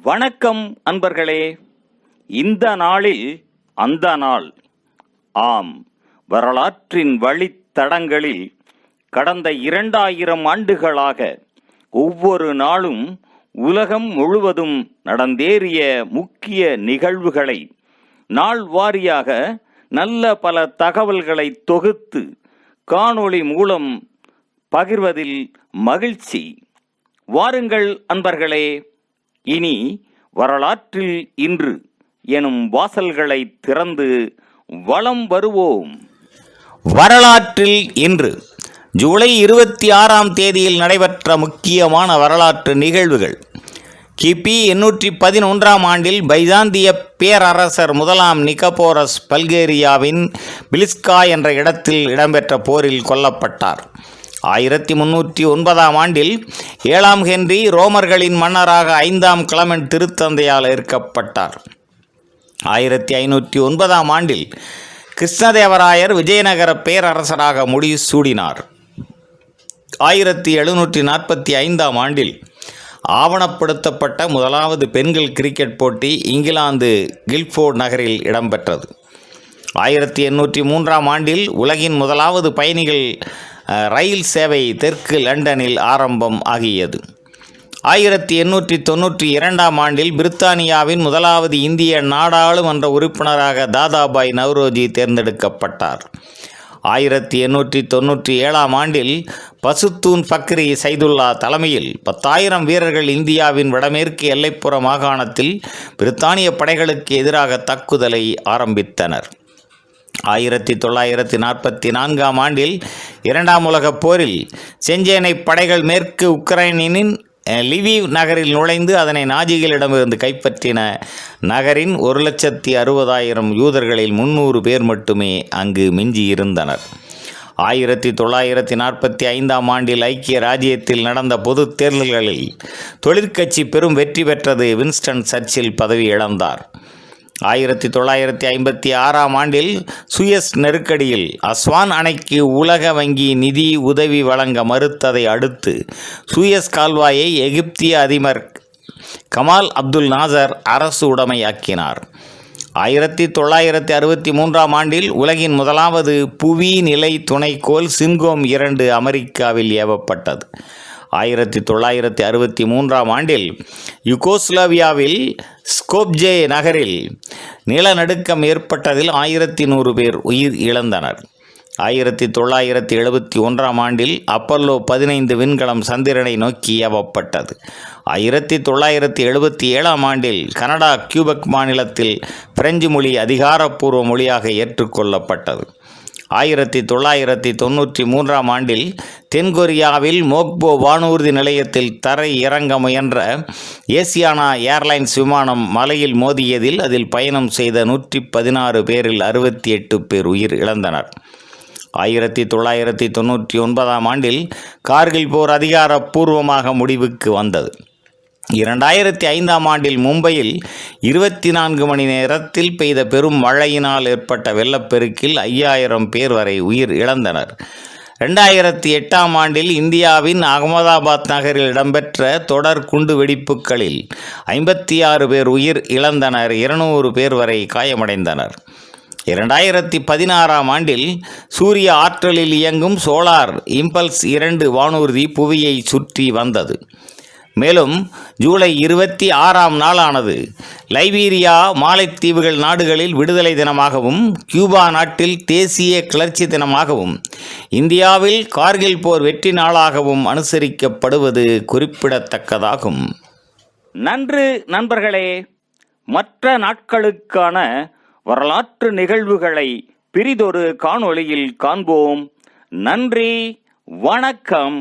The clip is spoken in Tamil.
வணக்கம் அன்பர்களே. இந்த நாளில் அந்த நாள். ஆம், வரலாற்றின் வழித்தடங்களில் கடந்த 2000 ஆண்டுகளாக ஒவ்வொரு நாளும் உலகம் முழுவதும் நடந்தேறிய முக்கிய நிகழ்வுகளை நாள் வாரியாக நல்ல பல தகவல்களை தொகுத்து காணொளி மூலம் பகிர்வதில் மகிழ்ச்சி. வாருங்கள் அன்பர்களே, இனி வரலாற்றில் இன்று எனும் வாசல்களை திறந்து வலம் வருவோம். வரலாற்றில் இன்று ஜூலை 26ஆம் தேதியில் நடைபெற்ற முக்கியமான வரலாற்று நிகழ்வுகள். கிபி 811ஆம் ஆண்டில் பைசாந்திய பேரரசர் முதலாம் நிகபோரஸ் பல்கேரியாவின் பிலிஸ்கா என்ற இடத்தில் இடம்பெற்ற போரில் கொல்லப்பட்டார். 1309ஆம் ஆண்டில் 7ஆம் ஹென்றி ரோமர்களின் மன்னராக 5ஆம் கிளமெண்ட் திருத்தந்தையால் ஏற்கப்பட்டார். 1509ஆம் ஆண்டில் கிருஷ்ணதேவராயர் விஜயநகர பேரரசராக முடிசூடினார். 1745ஆம் ஆண்டில் ஆவணப்படுத்தப்பட்ட முதலாவது பெண்கள் கிரிக்கெட் போட்டி இங்கிலாந்து கில்ஃபோர்ட் நகரில் இடம்பெற்றது. 1803ஆம் ஆண்டில் உலகின் முதலாவது பயணிகள் ரயில் சேவை தெற்கு லண்டனில் ஆரம்பம் ஆகியது. 1892ஆம் ஆண்டில் பிரித்தானியாவின் முதலாவது இந்திய நாடாளுமன்ற உறுப்பினராக தாதாபாய் நவ்ரோஜி தேர்ந்தெடுக்கப்பட்டார். 1897ஆம் ஆண்டில் பசுத்தூன் ஃபக்ரி சைதுல்லா தலைமையில் 10,000 வீரர்கள் இந்தியாவின் வடமேற்கு எல்லைப்புற மாகாணத்தில் பிரித்தானிய படைகளுக்கு எதிராக தாக்குதலை ஆரம்பித்தனர். 1944ஆம் ஆண்டில் 2ஆம் உலகப் போரில் செஞ்சேனை படைகள் மேற்கு உக்ரைனின் லிவிவ் நகரில் நுழைந்து அதனை நாஜிகளிடமிருந்து கைப்பற்றின. நகரின் 1,60,000 யூதர்களில் 300 பேர் மட்டுமே அங்கு மிஞ்சியிருந்தனர். 1945ஆம் ஆண்டில் ஐக்கிய ராஜ்யத்தில் நடந்த பொது தேர்தல்களில் தொழிற்கட்சி பெரும் வெற்றி பெற்றது. வின்ஸ்டன் சர்ச்சில் பதவி இழந்தார். 1956ஆம் ஆண்டில் சுயஸ் நெருக்கடியில் அஸ்வான் அணைக்கு உலக வங்கி நிதி உதவி வழங்க மறுத்ததை அடுத்து சுயஸ் கால்வாயை எகிப்திய அதிபர் கமால் அப்துல் நாசர் அரசு உடைமையாக்கினார். 1963ஆம் ஆண்டில் உலகின் முதலாவது புவி நிலை துணைக்கோள் சின்கோம் 2 அமெரிக்காவில் ஏவப்பட்டது. 1963ஆம் ஆண்டில் யுகோஸ்லாவியாவில் ஸ்கோப்ஜே நகரில் நிலநடுக்கம் ஏற்பட்டதில் 1100 பேர் உயிர் இழந்தனர். 1971ஆம் ஆண்டில் அப்பல்லோ 15 விண்கலம் சந்திரனை நோக்கி ஏவப்பட்டது. 1977ஆம் ஆண்டில் கனடா கியூபெக் மாநிலத்தில் பிரெஞ்சு மொழி அதிகாரப்பூர்வ மொழியாக ஏற்றுக்கொள்ளப்பட்டது. 1993ஆம் ஆண்டில் தென்கொரியாவில் மோக்போ வானூர்தி நிலையத்தில் தரை இறங்க முயன்ற ஏசியானா ஏர்லைன்ஸ் விமானம் மலையில் மோதியதில் அதில் பயணம் செய்த 116 பேரில் 68 பேர் உயிர் இழந்தனர். 1999ஆம் ஆண்டில் கார்கில் போர் அதிகாரப்பூர்வமாக முடிவுக்கு வந்தது. 2005ஆம் ஆண்டில் மும்பையில் 24 மணி நேரத்தில் பெய்த பெரும் மழையினால் ஏற்பட்ட வெள்ளப்பெருக்கில் 5000 பேர் வரை உயிர் இழந்தனர். 2008ஆம் ஆண்டில் இந்தியாவின் அகமதாபாத் நகரில் இடம்பெற்ற தொடர் குண்டு வெடிப்புகளில் 56 பேர் உயிர் இழந்தனர். 200 பேர் வரை காயமடைந்தனர். 2016ஆம் ஆண்டில் சூரிய ஆற்றலில் இயங்கும் சோலார் இம்பல்ஸ் 2 வானூர்தி புவியை சுற்றி வந்தது. மேலும் ஜூலை 26ஆம் நாளானது லைபீரியா மாலைத்தீவுகள் நாடுகளில் விடுதலை தினமாகவும் கியூபா நாட்டில் தேசிய கிளர்ச்சி தினமாகவும் இந்தியாவில் கார்கில் போர் வெற்றி நாளாகவும் அனுசரிக்கப்படுவது குறிப்பிடத்தக்கதாகும். நன்று நண்பர்களே. மற்ற நாட்களுக்கான வரலாற்று நிகழ்வுகளை பிரிதொரு காணொளியில் காண்போம். நன்றி, வணக்கம்.